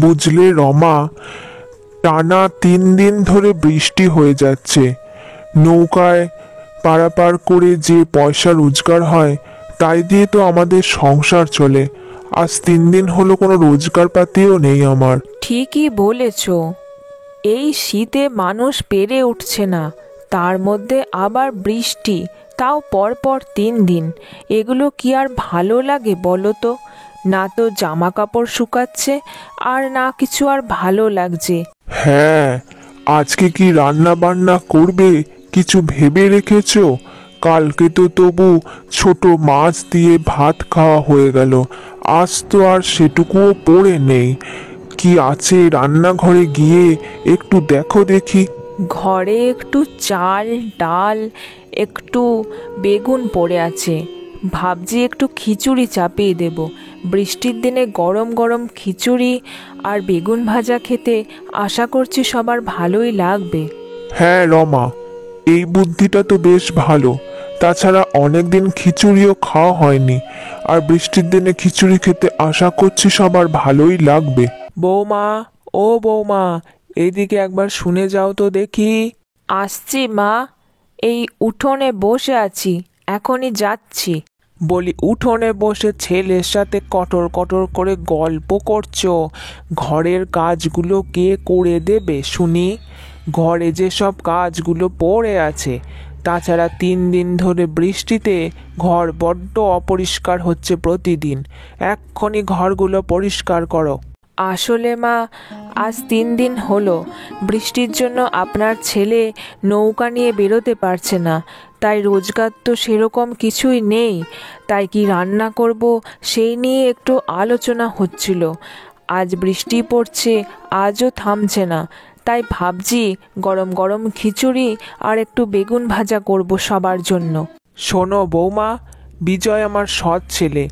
বুঝলে রমা, টানা 3 দিন ধরে বৃষ্টি হয়ে যাচ্ছে। নৌকায় পারাপার করে যে পয়সা রোজগার হয় তাই দিয়ে তো আমাদের সংসার চলে। আজ 3 দিন হলো কোনো রোজগার পাতিও নেই আমার। ঠিকই বলেছ। এই শীতে মানুষ পেরে উঠছে না, তার মধ্যে আবার বৃষ্টি, তাও পরপর 3 দিন। এগুলো কি আর ভালো লাগে বলো তো? না তো জামা কাপড় শুকাচ্ছে, আর না কিছু আর ভালো লাগছে। হ্যাঁ, আজকে কি রান্না বান্না করবে কিছু ভেবে রেখেছো? কালকে তো তবু ছোট মাছ দিয়ে ভাত খাওয়া হয়ে গেল, আজ তো আর সেটুকুও পড়ে নেই। কি আছে রান্নাঘরে গিয়ে একটু দেখো দেখি। ঘরে একটু চাল ডাল, একটু বেগুন পড়ে আছে। ভাবছি একটু খিচুড়ি চাপিয়ে দেব। বৃষ্টির দিনে গরম গরম খিচুড়ি আর বেগুন ভাজা খেতে আশা করছি সবার ভালোই লাগবে। হ্যাঁ রমা, এই বুদ্ধিটা তো বেশ ভালো। তাছাড়া অনেকদিন খিচুড়িও খাওয়া হয়নি, আর বৃষ্টির দিনে খিচুড়ি খেতে আশা করছি সবার ভালোই লাগবে। বৌমা, ও বৌমা, এইদিকে একবার শুনে যাও তো দেখি। আসছি মা, এই উঠোনে বসে আছি, এখনই যাচ্ছি। বলি, উঠোনে বসে ছেলের সাথে কটর কটর করে গল্প করছো? ঘরের কাজগুলো কে করে দেবে শুনি? ঘরে যে সব কাজগুলো পড়ে আছে, তাছাড়া 3 দিন ধরে বৃষ্টিতে ঘর বড্ড অপরিষ্কার হচ্ছে প্রতিদিন। এক্ষুনি ঘরগুলো পরিষ্কার করো। আসলে মা, আজ 3 দিন হলো বৃষ্টির জন্য আপনার ছেলে নৌকা নিয়ে বেরোতে পারছে না, তাই রোজগার তো সেরকম কিছুই নেই। তাই কি রান্না করব সেই নিয়ে একটু আলোচনা হচ্ছিল। আজ বৃষ্টি পড়ছে, আজও থামছে না, তাই ভাবছি গরম গরম খিচুড়ি আর একটু বেগুন ভাজা করব সবার জন্য। শোনো বৌমা, বিজয় আমার সৎ ছেলে,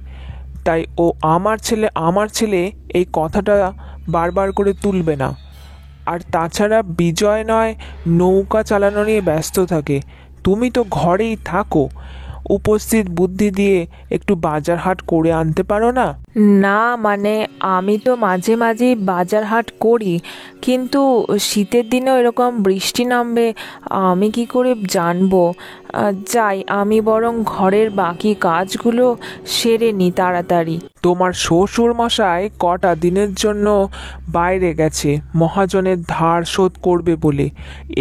তাই ও আমার ছেলে এই কথাটা বারবার করে তুলবে না। আর তাছাড়া বিজয় নয় নৌকা চালানো নিয়ে ব্যস্ত থাকে, তুমি তো ঘরেই থাকো, উপস্থিত বুদ্ধি দিয়ে একটু বাজার হাট করে আনতে পারো না? না মানে আমি তো মাঝে মাঝেই বাজার হাট করি, কিন্তু শীতের দিনেও এরকম বৃষ্টি নামবে আমি কি করে জানবো? যাই, আমি বরং ঘরের বাকি কাজগুলো সেরে নি তাড়াতাড়ি। তোমার শ্বশুর মশাই কটা দিনের জন্য বাইরে গেছে মহাজনের ধার শোধ করবে বলে।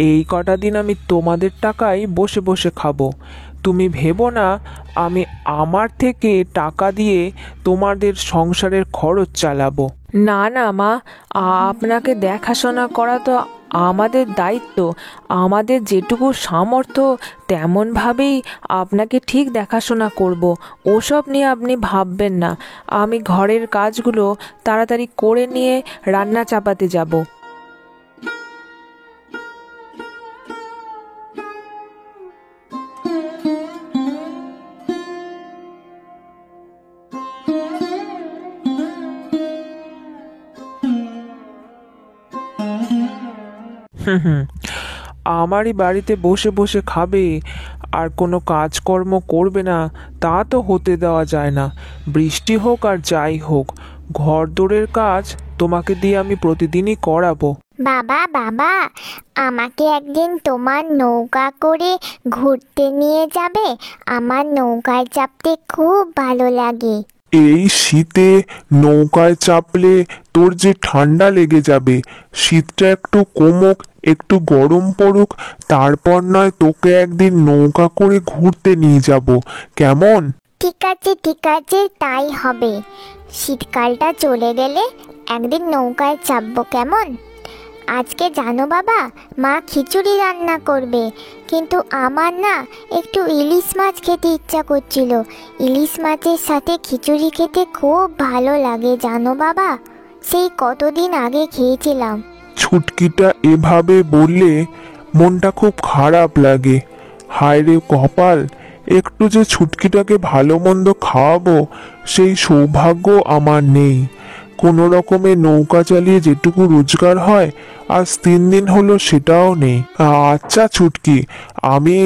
এই কটা দিন আমি তোমাদের টাকায় বসে বসে খাবো। তুমি ভেবো না আমি আমার থেকে টাকা দিয়ে তোমাদের সংসারের খরচ চালাবো। না না মা, আপনাকে দেখাশোনা করা তো আমাদের দায়িত্ব। আমাদের যেটুকু সামর্থ্য তেমনভাবেই আপনাকে ঠিক দেখাশোনা করব। ওসব নিয়ে আপনি ভাববেন না। আমি ঘরের কাজগুলো তাড়াতাড়ি করে নিয়ে রান্না চাপাতে যাব। হুম, আমারই বাড়িতে বসে বসে খাবে আর কোনো কাজকর্ম করবে না, তা তো হতে দেওয়া যায় না। বৃষ্টি হোক আর যাই হোক, ঘরদোরের কাজ তোমাকে দিয়ে আমি প্রতিদিনই করাবো। বাবা বাবা, আমাকে একদিন তোমার নৌকা করে ঘুরতে নিয়ে যাবে? আমার নৌকায় চাপতে খুব ভালো লাগে। এই শীতে নৌকায় চাপলে তোর যে ঠান্ডা লেগে যাবে। শীতটা একটু কমুক, একটু গরম পড়ুক, তারপর নয় তোকে একদিন নৌকা করে ঘুরতে নিয়ে যাব, কেমন? ঠিক আছে, তাই হবে। শীতকালটা চলে গেলে একদিন নৌকায় চাপবো, কেমন? আজকে জানো বাবা, মা খিচুড়ি রান্না করবে, কিন্তু আমার না একটু ইলিশ মাছ খেতে ইচ্ছা করছিল। ইলিশ মাছের সাথে খিচুড়ি খেতে খুব ভালো লাগে জানো বাবা, সেই কতদিন আগে খেয়েছিলাম। ছুটকিটা এভাবে বললে মনটা খুব খারাপ লাগে। হায় রে কপাল, একটু যে ছুটকিটাকে ভালো মন্দ খাওয়াবো সেই সৌভাগ্য আমার নেই। কোনো রকমে নৌকা চালিয়ে যেটুকু রোজগার হয় আজ 3 দিন হলো সেটাও নেই। আচ্ছা ছুটকি, আমি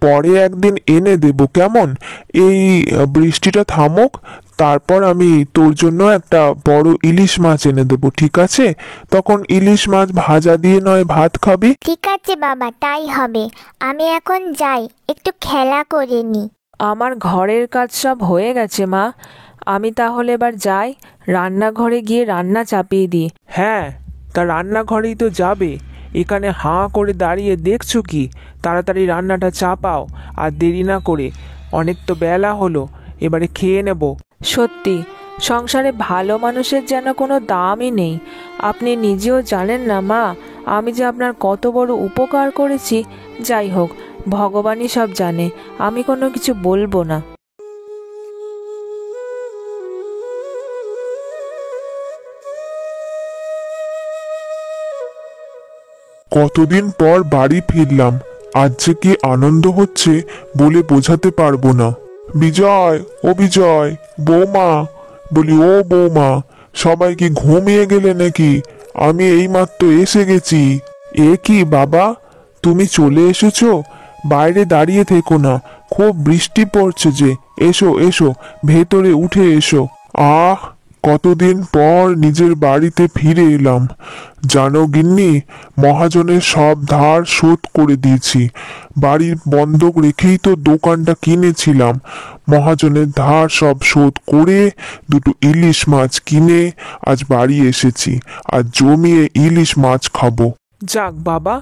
পরে একদিন এনে দেব কেমন? এই বৃষ্টিটা থামুক, তারপর আমি তোর জন্য একটা বড় ইলিশ মাছ এনে দেবো, ঠিক আছে? তখন ইলিশ মাছ ভাজা দিয়ে নয় ভাত খাবি। ঠিক আছে বাবা, তাই হবে। আমি এখন যাই, একটু খেলা করে নি। আমার ঘরের কাজ সব হয়ে গেছে মা, আমি তাহলে এবার যাই, রান্নাঘরে গিয়ে রান্না চাপিয়ে দিই। হ্যাঁ, তা রান্নাঘরেই তো যাবে, এখানে হাঁ করে দাঁড়িয়ে দেখছো কি? তাড়াতাড়ি রান্নাটা চাপাও, আর দেরি না করে, অনেক তো বেলা হলো, এবারে খেয়ে নেব। সত্যি সংসারে ভালো মানুষের যেন কোনো দামই নেই। আপনি নিজেও জানেন না মা, আমি যে আপনার কত বড় উপকার করেছি। যাই হোক, ভগবানই সব জানে, আমি কোনো কিছু বলবো না। কতদিন পর বাড়ি ফিরলাম, আজ যে কি আনন্দ হচ্ছে বলে বোঝাতে পারবো না। বিজয়, ও বিজয়, বৌমা, বলি ও বৌমা, সবাই কি ঘুমিয়ে গেলে নাকি? আমি এইমাত্র এসে গেছি। এ কি বাবা, তুমি চলে এসেছো? বাইরে দাঁড়িয়ে থেকো না, খুব বৃষ্টি পড়ছে যে। এসো এসো, ভেতরে উঠে এসো। আহ, কতদিন পর নিজের বাড়িতে ফিরে এলাম। জানো গিন্নি, মহাজনের সব ধার শোধ করে দিয়েছি। বাড়ির বন্ধক রেখেই তো দোকানটা কিনেছিলাম। মহাজনের ধার সব শোধ করে দুটো ইলিশ মাছ কিনে আজ বাড়ি এসেছি, আর জমিয়ে ইলিশ মাছ খাবো। যাক বাবা,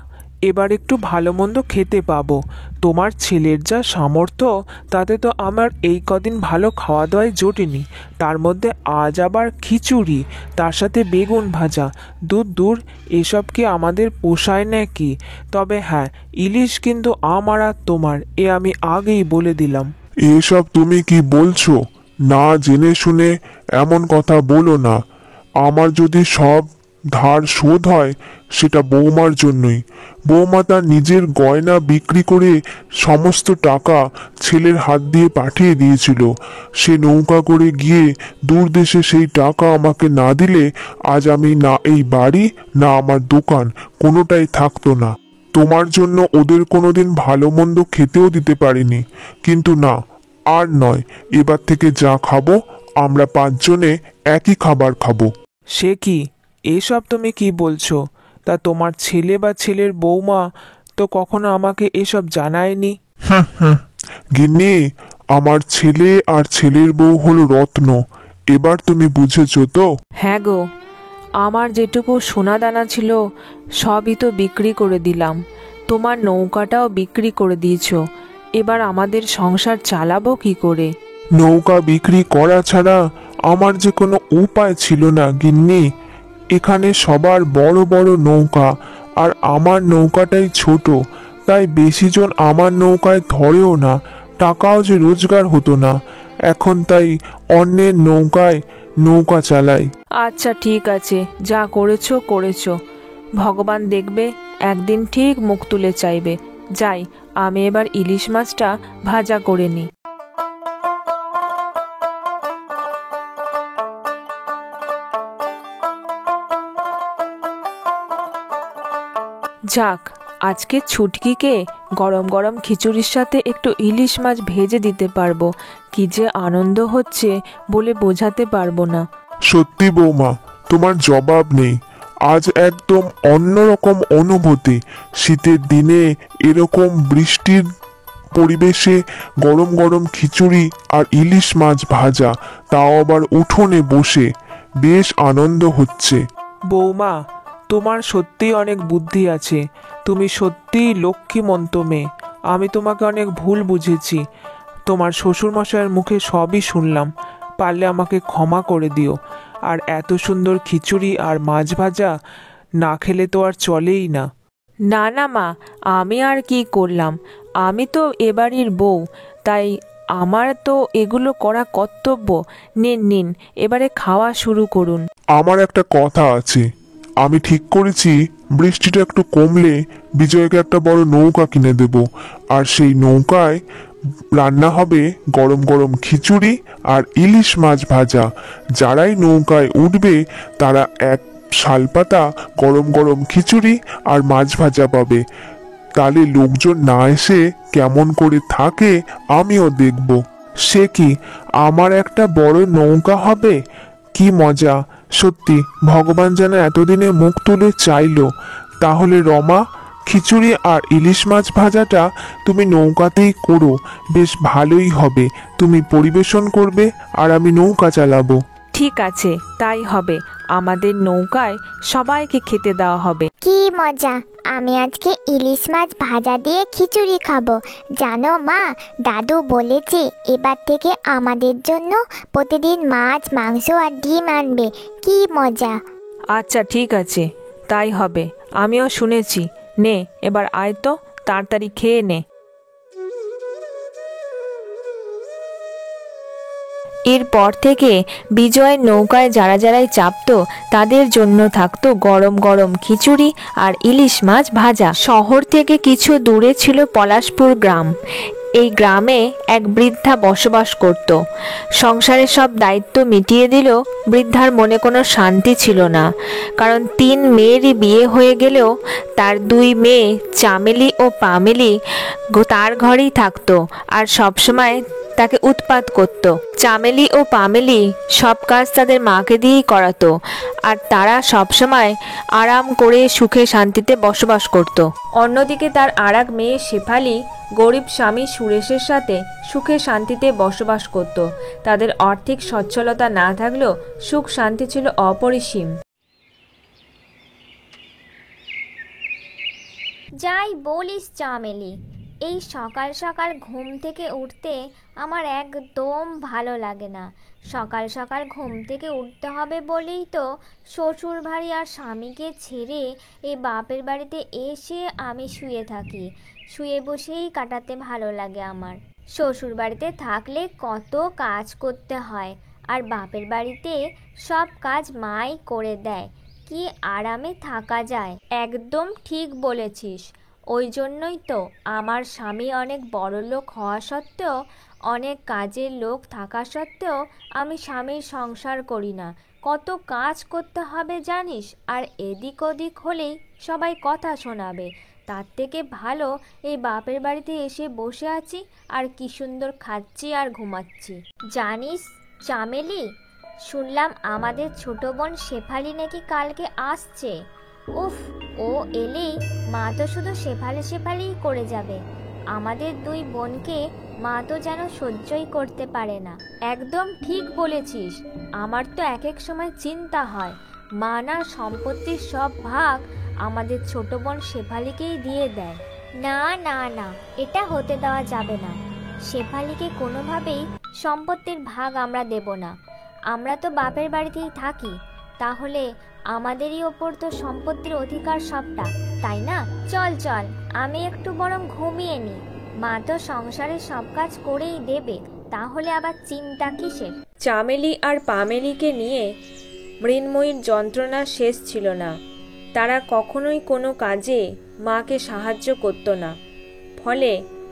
এবার একটু ভালো মন্দ খেতে পাবো। তোমার ছেলের যা সামর্থ্য, তাতে তো আমার এই কদিন ভালো খাওয়া দাওয়ায় জোটেনি, তার মধ্যে আজ আবার খিচুড়ি, তার সাথে বেগুন ভাজা। দূর দূর, এসব কি আমাদের পোষায় নাকি? তবে হ্যাঁ, ইলিশ কিন্তু আমার আর তোমার, এ আমি আগেই বলে দিলাম। এসব তুমি কি বলছো? না জেনে শুনে এমন কথা বলো না। আমার যদি সব ধার শোধ হয়, সেটা বৌমার জন্যই। বৌমা তার নিজের গয়না বিক্রি করে সমস্ত টাকা ছেলের হাত দিয়ে পাঠিয়ে দিয়েছিল। সে নৌকা করে গিয়ে দূর দেশে সেই টাকা আমাকে না দিলে আজ আমি না এই বাড়ি না আমার দোকান কোনোটাই থাকতো না। তোমার জন্য ওদের কোনোদিন ভালো মন্দ খেতেও দিতে পারিনি, কিন্তু না, আর নয়, এবার থেকে যা খাবো আমরা 5 জনে একই খাবার খাবো। সে কি, এসব তুমি কি বলছো? তা তোমার ছেলে বা ছেলের বৌমা তো কখনো আমাকে এসব জানায়নি। গিন্নি, আমার ছেলে আর ছেলের বউ হলো রত্ন, এবার তুমি বুঝেছো তো? হ্যাঁ গো, আমার যেটুকু সোনা দানা ছিল সবই তো বিক্রি করে দিলাম, তোমার নৌকাটাও বিক্রি করে দিয়েছো। এবার আমাদের সংসার চালাবো কি করে? নৌকা বিক্রি করা ছাড়া আমার যে কোনো উপায় ছিল না গিন্নি। এখানে সবার বড় বড় নৌকা, আর আমার নৌকাটাই ছোট, তাই বেশি জন আমার নৌকায় ধরেও না, টাকাও যে রোজগার হতো না। এখন তাই অন্যের নৌকায় নৌকা চালাই। আচ্ছা ঠিক আছে, যা করেছো করেছো, ভগবান দেখবে, একদিন ঠিক মুখ তুলে চাইবে। যাই, আমি এবার ইলিশ মাছটা ভাজা করে নিই। যাক, আজকে ছুটকিকে গরম গরম খিচুড়ির সাথে একটু ইলিশ মাছ ভেজে দিতে পারবো। কি যে আনন্দ হচ্ছে বলে বোঝাতে পারবো না। সত্যি বৌমা, তোমার জবাব নেই। আজ একদম অন্যরকম অনুভূতি। শীতের দিনে এরকম বৃষ্টির পরিবেশে গরম গরম খিচুড়ি আর ইলিশ মাছ ভাজা, তাও আবার উঠোনে বসে, বেশ আনন্দ হচ্ছে। বৌমা, তোমার সত্যিই অনেক বুদ্ধি আছে, তুমি সত্যিই লক্ষ্মীমন্ত মেয়ে। আমি তোমাকে অনেক ভুল বুঝেছি, তোমার শ্বশুরমশাইয়ের মুখে সবই শুনলাম, পারলে আমাকে ক্ষমা করে দিও। আর এত সুন্দর খিচুড়ি আর মাছ ভাজা না খেলে তো আর চলেই না। না না মা, আমি আর কি করলাম, আমি তো এবাড়ির বউ, তাই আমার তো এগুলো করা কর্তব্য। নিন নিন, এবারে খাওয়া শুরু করুন। আমার একটা কথা আছে, আমি ঠিক করেছি বৃষ্টিটা একটু কমলে বিজয়কে একটা বড় নৌকা কিনে দেব, আর সেই নৌকায় রান্না হবে গরম গরম খিচুড়ি আর ইলিশ মাছ ভাজা। যারাই নৌকায় উঠবে তারা এক শালপাতা গরম গরম খিচুড়ি আর মাছ ভাজা পাবে। তাহলে লোকজন না এসে কেমন করে থাকে আমিও দেখব। সে কি, আমার একটা বড় নৌকা হবে? কি মজা! সত্যি ভগবান যেন এতদিনে মুখ তুলে চাইলো। তাহলে রমা, খিচুড়ি আর ইলিশ মাছ ভাজাটা তুমি নৌকাতেই করো, বেশ ভালোই হবে। তুমি পরিবেশন করবে আর আমি নৌকা চালাবো। ঠিক আছে, তাই হবে। আমাদের নৌকায় সবাইকে খেতে দেওয়া হবে। কি মজা! আমি আজকে ইলিশ মাছ ভাজা দিয়ে খিচুড়ি খাবো। জানো মা, দাদু বলেছে এবার থেকে আমাদের জন্য প্রতিদিন মাছ, মাংস আর ডিম আনবে। কি মজা! আচ্ছা ঠিক আছে, তাই হবে। আমিও শুনেছি। নে এবার আয় তো, তাড়াতাড়ি খেয়ে নে। এরপর থেকে বিজয়ের নৌকায় যারা যারাই চাপতো তাদের জন্য থাকতো গরম গরম খিচুড়ি আর ইলিশ মাছ ভাজা। শহর থেকে কিছু দূরে ছিল পলাশপুর গ্রাম। এই গ্রামে এক বৃদ্ধা বসবাস করত। সংসারের সব দায়িত্ব মিটিয়ে দিলেও বৃদ্ধার মনে কোনো শান্তি ছিল না। কারণ 3 মেয়েরই বিয়ে হয়ে গেলেও তার 2 মেয়ে চামেলি ও পামেলি তার ঘরেই থাকতো আর সবসময় তাকে উৎপাত করত। চামেলি ও পামেলি সব কাজ তাদের মাকে দিয়েই করাতো আর তারা সবসময় আরাম করে সুখে শান্তিতে বসবাস করত। অন্যদিকে তার আরেক মেয়ে শেফালি গরিব স্বামী সুরেশের সাথে সুখে শান্তিতে বসবাস করত। তাদের আর্থিক সচ্ছলতা না থাকলেও সুখ শান্তি ছিল অপরিসীম। যাই বলিস চামেলি, এই সকাল সকাল ঘুম থেকে উঠতে আমার একদম ভালো লাগে না। সকাল সকাল ঘুম থেকে উঠতে হবে বলেই তো শ্বশুর বাড়ি আর স্বামীকে ছেড়ে এই বাপের বাড়িতে এসে আমি শুয়ে থাকি। শুয়ে বসেই কাটাতে ভালো লাগে আমার। শ্বশুর বাড়িতে থাকলে কত কাজ করতে হয়, আর বাপের বাড়িতে সব কাজ মাই করে দেয়। কি আরামে থাকা যায়। একদম ঠিক বলেছিস। ওই জন্যই তো আমার স্বামী অনেক বড়লোক হওয়া সত্ত্বেও, অনেক কাজের লোক থাকা সত্ত্বেও আমি স্বামীর সংসার করি না। কত কাজ করতে হবে জানিস, আর এদিক ওদিক হলেই সবাই কথা শোনাবে। তার থেকে ভালো এই বাপের বাড়িতে এসে বসে আছি আর কি সুন্দর খাচ্ছি আর ঘুমাচ্ছি। জানিস চামেলি, শুনলাম আমাদের ছোট বোন শেফালি নাকি কালকে আসছে। উফ, ও এলেই মা তো শুধু শেফালি শেফালিই করে যাবে। আমাদের 2 বোনকে মা তো যেন সহ্যই করতে পারে না। একদম ঠিক বলেছিস। আমার তো এক এক সময় চিন্তা হয়, মা না সম্পত্তির সব ভাগ আমাদের ছোট বোন শেফালিকেই দিয়ে দেয়। না না না, এটা হতে দেওয়া যাবে না। শেফালিকে কোনোভাবেই সম্পত্তির ভাগ আমরা দেব না। আমরা তো বাপের বাড়িতেই থাকি, তাহলে আমাদেরই ওপর তো সম্পত্তির অধিকার সবটা, তাই না? চল চল, আমি একটু বরং ঘুমিয়ে নিই। মা তো সংসারের সব কাজ করেই দেবে, তাহলে আবার চিন্তা কিসের? চামেলি আর পামেলিকে নিয়ে মৃন্ময়ীর যন্ত্রণা শেষ ছিল না। তারা কখনোই কোনো কাজে মাকে সাহায্য করতো না। ফলে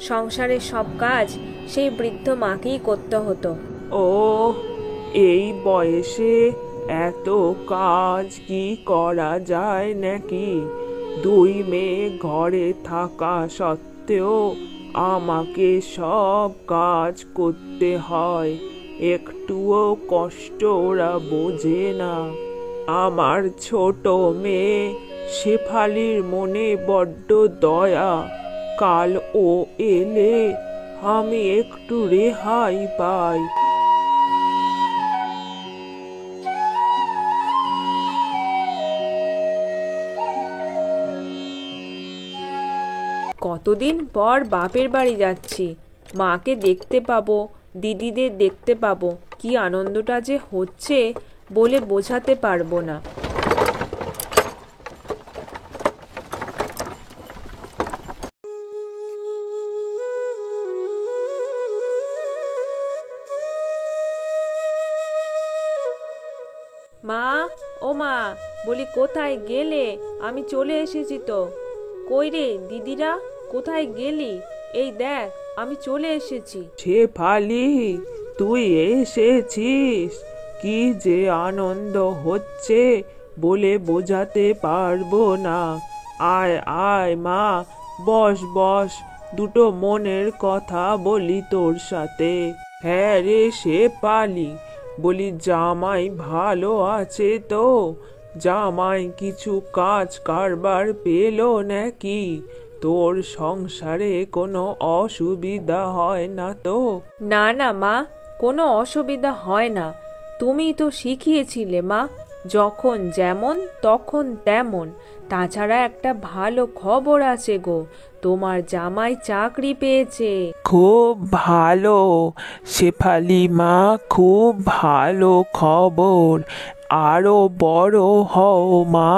সংসারের সব কাজ সেই বৃদ্ধ মাকেই করতে হতো। ও, এই বয়সে এত কাজ কি করা যায় নাকি? 2 মেয়ে ঘরে থাকা সত্ত্বেও আমাকে সব কাজ করতে হয়। একটুও কষ্ট ওরা বোঝে না। আমার ছোট মেয়ে শেফালির মনে বড্ড দয়া। কাল ও এলে আমি একটু রেহাই পাই। কতদিন পর বাপের বাড়ি যাচ্ছি, মাকে দেখতে পাবো, দিদিদের দেখতে পাবো। কি আনন্দটা যে হচ্ছে বলে বোঝাতে পারবো না। মা, ও মা, বলি কোথায় গেলে? আমি চলে এসেছি তো। কই রে দিদিরা, কোথায় গেলি? এই দেখ আমি চলে এসেছি। শেফালি, তুই এসেছিস? কি যে আনন্দ হচ্ছে বলে বোঝাতে পারবো না। আয় আয় মা, বস বস, দুটো মনের কথা বলি তোর সাথে। হ্যাঁ রে শেফালি, বলি জামাই ভালো আছে তো? জামাই কিছু কাজ কারবার পেলো নাকি? তোর সংসারে কোনো অসুবিধা হয় না তো? না না মা, কোনো অসুবিধা হয় না। তুমি তো শিখিয়েছিলে মা, যখন যেমন তখন তেমন। তাছাড়া একটা ভালো খবর আছে গো, তোমার জামাই চাকরি পেয়েছে। খুব ভালো শেফালি মা, খুব ভালো খবর। আরো বড় হও মা।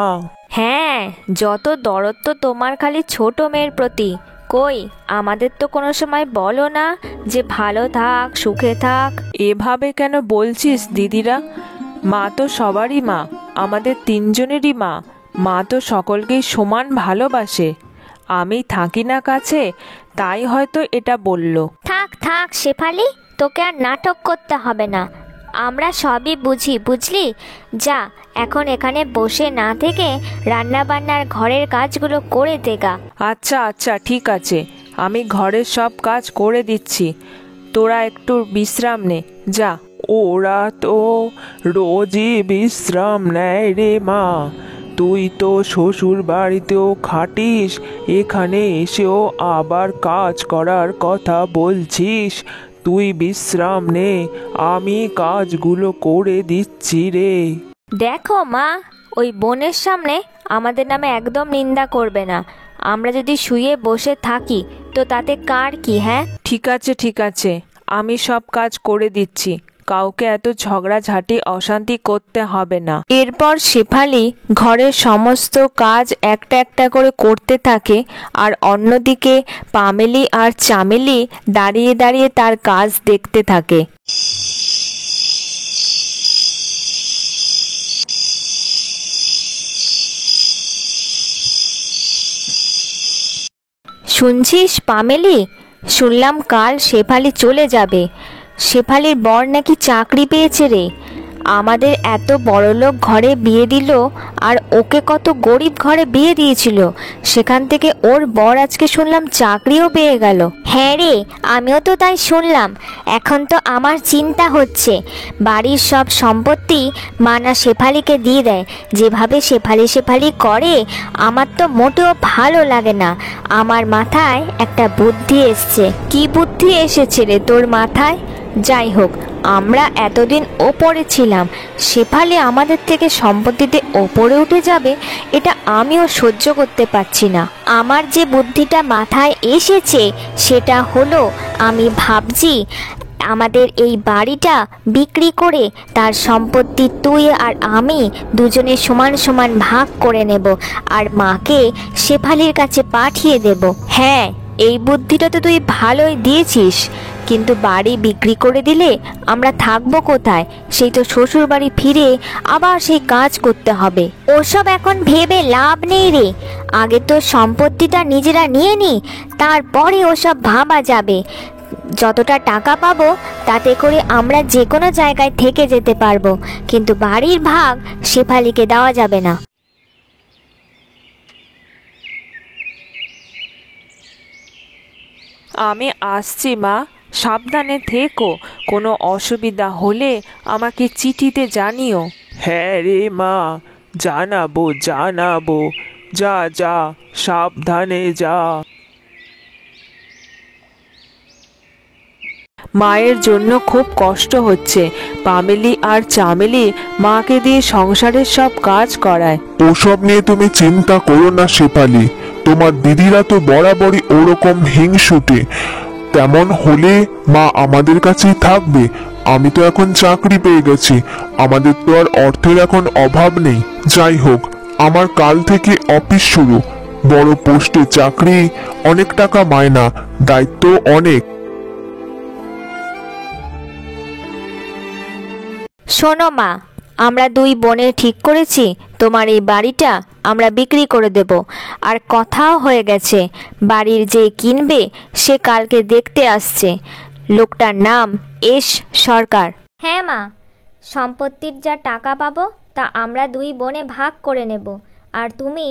হ্যাঁ, যত দরদ তো তোমার খালি ছোট মেয়ের প্রতি। কই, আমাদের তো কোনো সময় বলো না যে ভালো থাক, সুখে থাক। এভাবে কেন বলছিস দিদিরা? মা তো সবারই মা, আমাদের তিনজনেরই মা। মা তো সকলকেই সমান ভালোবাসে। আমি থাকি না কাছে, তাই হয়তো এটা বলল। থাক থাক শেফালি, তোকে আর নাটক করতে হবে না। আমরা সবই বুঝি, বুঝলি? যা, এখন এখানে বসে না থেকে রান্না বান্নার ঘরের কাজগুলো করে দেগা। আচ্ছা আচ্ছা, ঠিক আছে, আমি ঘরের সব কাজ করে দিচ্ছি। তোরা একটু বিশ্রাম নে, যা। ওরা তো রোজই বিশ্রাম নেয় রে মা। তুই তো শ্বশুর বাড়িতেও খাটিস, এখানে এসেও আবার কাজ করার কথা বলছিস। তুই বিশ্রাম নে, আমি কাজগুলো করে দিচ্ছি রে। দেখো মা, ওই বোনের সামনে আমাদের নামে একদম নিন্দা করবে না। আমরা যদি শুয়ে বসে থাকি তো তাতে কার কি? হ্যাঁ, ঠিক আছে ঠিক আছে, আমি সব কাজ করে দিচ্ছি। কাউকে এত ঝগড়াঝাটি অশান্তি করতে হবে না। এরপর শেফালি ঘরের সমস্ত কাজ একটা একটা করে করতে থাকে, আর অন্যদিকে পামেলি আর চামেলি দাঁড়িয়ে দাঁড়িয়ে তার কাজ দেখতে থাকে। শুনছিস পামেলি, শুনলাম কাল শেফালি চলে যাবে। শেফালির বর নাকি চাকরি পেয়েছে রে। আমাদের এত বড়লোক ঘরে বিয়ে দিল, আর ওকে কত গরিব ঘরে বিয়ে দিয়েছিল। সেখান থেকে ওর বর আজকে শুনলাম চাকরিও পেয়ে গেল। হ্যাঁ রে, আমিও তো তাই শুনলাম। এখন তো আমার চিন্তা হচ্ছে, বাড়ির সব সম্পত্তি মানা শেফালিকে দিয়ে দেয়। যেভাবে শেফালি শেফালি করে, আমার তো মোটেও ভালো লাগে না। আমার মাথায় একটা বুদ্ধি এসছে। কি বুদ্ধি এসেছে রে তোর মাথায়? যাই হোক, আমরা এতদিন ওপরে ছিলাম, শেফালি আমাদের থেকে সম্পত্তিতে ওপরে উঠে যাবে, এটা আমিও সহ্য করতে পারছি না। আমার যে বুদ্ধিটা মাথায় এসেছে সেটা হলো, আমি ভাবছি আমাদের এই বাড়িটা বিক্রি করে তার সম্পত্তি তুই আর আমি দুজনে সমান সমান ভাগ করে নেব, আর মাকে শেফালির কাছে পাঠিয়ে দেব। হ্যাঁ, এই বুদ্ধিটা তো তুই ভালোই দিয়েছিস, কিন্তু বাড়ি বিক্রি করে দিলে আমরা থাকবো কোথায়? সেই তো শ্বশুর বাড়ি ফিরে আবার সেই কাজ করতে হবে। ওসব এখন ভেবে লাভ নেই রে। আগে তো সম্পত্তিটা নিজেরা নিয়ে নি, তারপরে ওসব ভাবা যাবে। যতটা টাকা পাবো তাতে করে আমরা যে কোনো জায়গায় থেকে যেতে পারবো, কিন্তু বাড়ির ভাগ শেফালিকে দেওয়া যাবে না। আমি আসছি মা, সাবধানে থেকো। কোনো অসুবিধা হলে আমাকে চিঠিতে জানিও। হ্যাঁ রে মা, জানাবো জানাবো। যা যা, সাবধানে যা। মায়ের জন্য খুব কষ্ট হচ্ছে। পামেলি আর চামেলি মাকে দিয়ে সংসারের সব কাজ করায়। ওসব নিয়ে তুমি চিন্তা করো না শেফালি, তোমার দিদিরা তো বরাবরই ওরকম হিংসুটে। তেমন হলে মা আমাদের কাছেই থাকবে। আমি তো এখন চাকরি পেয়ে গেছি, আমাদের তো আর অর্থের এখন অভাব নেই। যাই হোক, আমার কাল থেকে অফিস শুরু, বড় পোস্টে চাকরি, অনেক টাকা মায়না, দায়িত্ব অনেক। শোনো মা, আমরা দুই বোনে ঠিক করেছি তোমার এই বাড়িটা আমরা বিক্রি করে দেব। আর কথাও হয়ে গেছে, বাড়ির যে কিনবে সে কালকে দেখতে আসছে। লোকটার নাম এস সরকার। হ্যাঁ মা, সম্পত্তির যা টাকা পাবো তা আমরা দুই বোনে ভাগ করে নেব। আর তুমি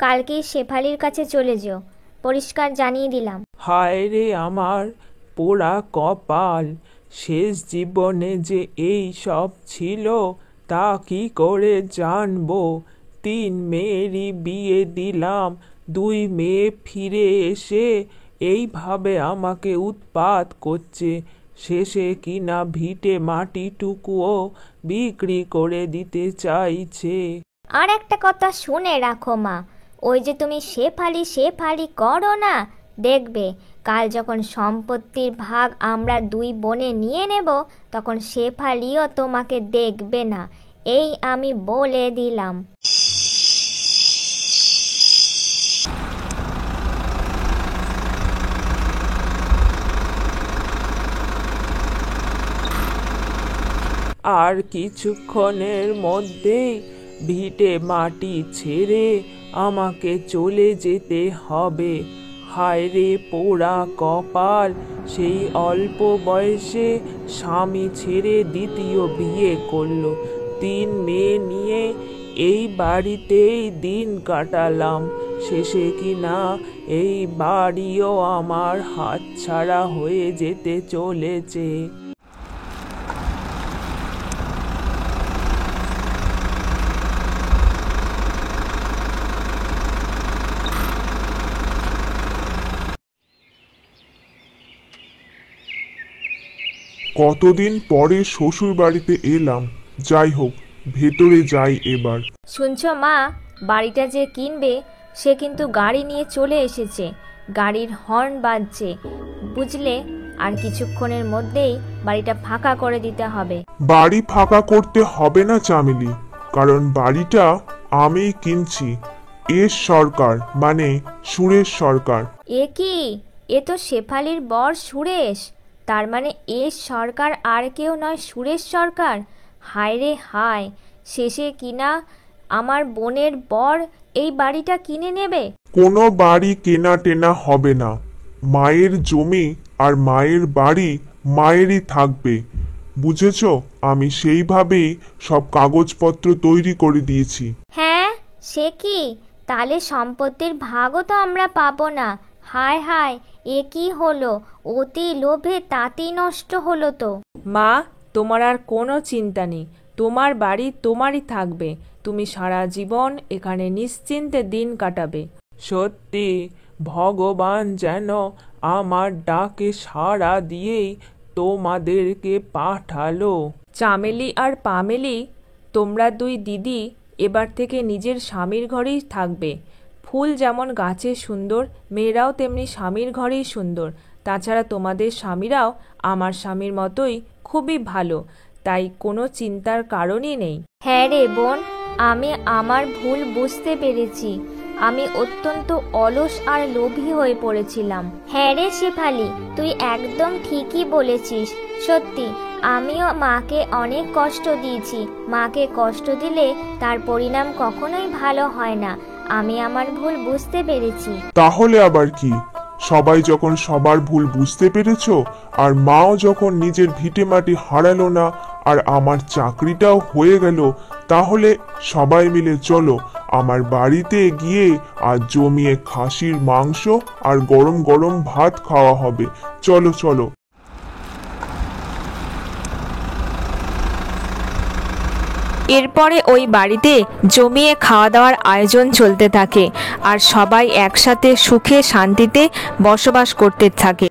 কালকেই শেফালির কাছে চলে যেও, পরিষ্কার জানিয়ে দিলাম। হায় রে আমার পোড়া কপাল, শেষ জীবনে যে এই সব ছিল তা কি করে জানবো। 3 মেয়েরই বিয়ে দিলাম, 2 মেয়ে ফিরে এসে এইভাবে আমাকে উৎপাত করছে। শেষে কিনা ভিটে মাটিটুকুও বিক্রি করে দিতে চাইছে। আর একটা কথা শুনে রাখো মা, ওই যে তুমি শেফালি করো না, দেখবে কাল যখন সম্পত্তির ভাগ আমরা দুই বোনে নিয়ে নেব তখন শেফালিও তোমাকে দেখবে না, এই আমি বলে দিলাম। আর কিছুক্ষণের মধ্যেই ভিটে মাটি ছেড়ে আমাকে চলে যেতে হবে। হায় রে পোড়া কপাল, সেই অল্প বয়সে স্বামী ছেড়ে দ্বিতীয় বিয়ে করলো। 3 মেয়ে নিয়ে এই বাড়িতেই দিন কাটালাম, শেষে কিনা এই বাড়িও আমার হাতছাড়া হয়ে যেতে চলেছে। কতদিন পরে শ্বশুর বাড়িতে এলাম, যাই হোক ভেতরে যাই এবার। শুনছো মা, বাড়িটা যে কিনবে সে কিন্তু গাড়ি নিয়ে চলে এসেছে, গাড়ির হর্ন বাজছে, বুঝলে? আর কিছুক্ষণের মধ্যেই বাড়িটা ফাঁকা করে দিতে হবে। বাড়ি ফাঁকা করতে হবে না চামেলি, কারণ বাড়িটা আমিই কিনছি। এস সরকার মানে সুরেশ সরকার। এ কি, এ তো শেফালির বর সুরেশ, তার মানে এস সরকার আর কেউ নয়, সুরেশ সরকার। হায় রে হায়, শেষে কিনা আমার বোনের বর এই বাড়িটা কিনে নেবে। কোনো বাড়ি কেনা টেনা হবে না, মায়ের জমি আর মায়ের বাড়ি মায়েরই থাকবে, বুঝেছো? আমি সেইভাবেই সব কাগজপত্র তৈরি করে দিয়েছি। হ্যাঁ, সে কি, তাহলে সম্পত্তির ভাগও তো আমরা পাবো না। হায় হায়, এ কি হলো, অতি লোভে তাঁতি নষ্ট হলো তো। মা, তোমার আর কোনো চিন্তা নেই, তোমার বাড়ি তোমারই থাকবে, তুমি সারা জীবন এখানে নিশ্চিন্তে দিন কাটাবে। সত্যি ভগবান যেন আমার ডাকে সাড়া দিয়েই তোমাদেরকে পাঠালো। চামেলি আর পামেলি, তোমরা দুই দিদি এবার থেকে নিজের স্বামীর ঘরেই থাকবে। ফুল যেমন গাছে সুন্দর, মেয়েরাও তেমনি স্বামীর ঘরেই সুন্দর। তাছাড়া তোমাদের স্বামীরাও আমার স্বামীর মতোই খুবই ভালো, তাই কোনো চিন্তার কারণই নেই। হ্যাঁ রে বোন, আমি আমার ভুল বুঝতে পেরেছি, আমি অত্যন্ত অলস আর লোভী হয়ে পড়েছিলাম। হ্যাঁ রে শেফালি, তুই একদম ঠিকই বলেছিস। সত্যি আমিও মাকে অনেক কষ্ট দিয়েছি, মাকে কষ্ট দিলে তার পরিণাম কখনোই ভালো হয় না। আমি আমার ভুল বুঝতে পেরেছি। তাহলে আবার কি, সবাই যখন সবার ভুল বুঝতে পেরেছো, আর মাও যখন নিজের ভিটে মাটি হারালো না, আর আমার চাকরিটাও হয়ে গেল, তাহলে সবাই মিলে চলো আমার বাড়িতে গিয়ে আর জমিয়ে খাসির মাংস আর গরম গরম ভাত খাওয়া হবে। চলো চলো। এরপরে ওই বাড়িতে জমিয়ে খাওয়া দাওয়ার আয়োজন চলতে থাকে, আর সবাই একসাথে সুখে শান্তিতে বসবাস করতে থাকে।